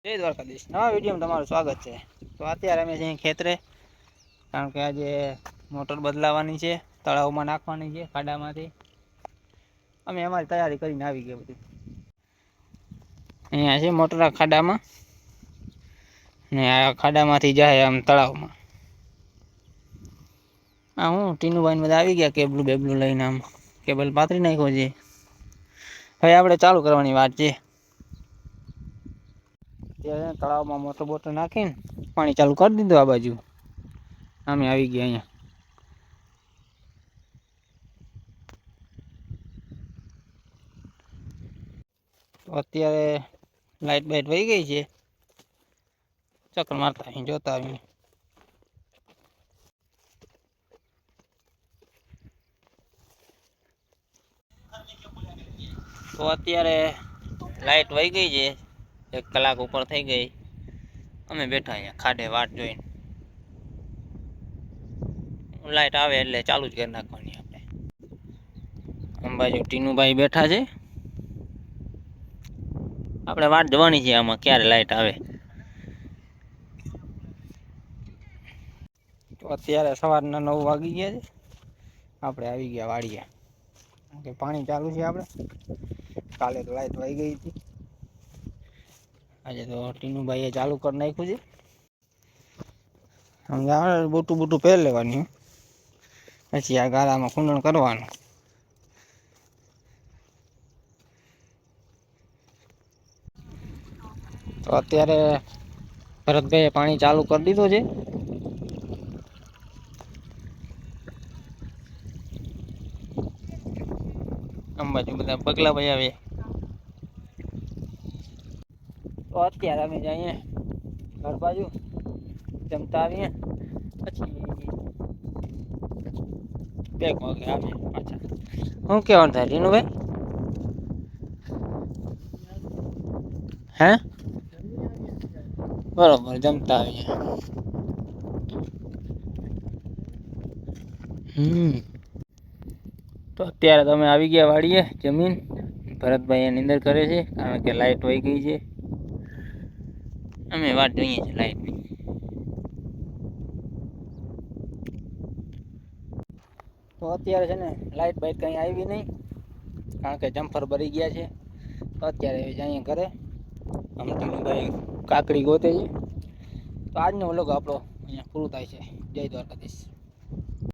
જય દ્વારકાધીશ, નવા વિડીયોમાં તમારું સ્વાગત છે. તો અત્યારે અમે છીએ ખેતરે, કારણ કે આજે મોટર બદલાવાની છે, તળાવમાં નાખવાની છે ખાડામાંથી. અમે અમારી તૈયારી કરીને આવી ગયા બધી. અહીંયા છે મોટર ખાડામાં, ને આ ખાડામાંથી જાય આમ તળાવમાં. હા, હું ટીનુભાઈને બધા આવી ગયા કેબલું બેબલું લઈને. આમ કેબલ પાથરી નાખ્યો છે. હવે આપણે ચાલુ કરવાની વાત છે. ત્યારે તળાવમાં મોટર બોટર નાખીને પાણી ચાલુ કરી દીધું. આ બાજુ અમે આવી ગયા અહીંયા. તો અત્યારે લાઈટ બાઈટ વહી ગઈ છે. ચક્કર મારતા અહીં જોતા આવીને. તો અત્યારે લાઈટ વહી ગઈ છે, 1 કલાક ઉપર થઈ ગઈ. અમે બેઠા અહીંયા ખાડે વાટ જોઈને. લાઈટ આવે એટલે ચાલુ જ કરી નાખવાની આપણે. અંબાજી ટીનુભાઈ બેઠા છે. આપણે વાટ જોવાની છે આમાં ક્યારે લાઈટ આવે. તો અત્યારે સવારના 9 વાગી ગયા છે. આપણે આવી ગયા વાડીએ. કે પાણી ચાલુ છે આપણે. કાલે તો લાઈટ વહી ગઈ હતી. આજે તો ટીનુભાઈએ ચાલુ કરી નાખ્યું છે. સમજાવે બૂટું પહેરી લેવાની, પછી આ ગાળામાં ખૂંદણ કરવાનું. તો અત્યારે ભરતભાઈએ પાણી ચાલુ કરી દીધું છે. અંબાજી બધા પગલા ભાઈ આવે. તો અત્યારે અમે જઈએ ઘર બાજુ, જમતા આવીએ, પછી 2 વાગે આવીએ પાછા. શું કહેવાનું થાય રીનુભાઈ? હે, બરોબર, જમતા આવીએ. તો અત્યારે તમે આવી ગયા વાડીએ જમીન. ભરતભાઈ નિંદર કરે છે, કારણ કે લાઈટ વહી ગઈ છે. અમે વાટ જોઈએ છીએ લાઈટની. તો અત્યારે છે ને લાઈટ બાઈટ કંઈ આવી નહીં, કારણ કે જમ્પર ભરી ગયા છે. તો અત્યારે જઈએ ઘરે. અમે ટીનુભાઈ કાકડી ગોતે છે. તો આજનો વ્લોગ આપણો અહીંયા પૂરું થાય છે. જય દ્વારકાધીશ.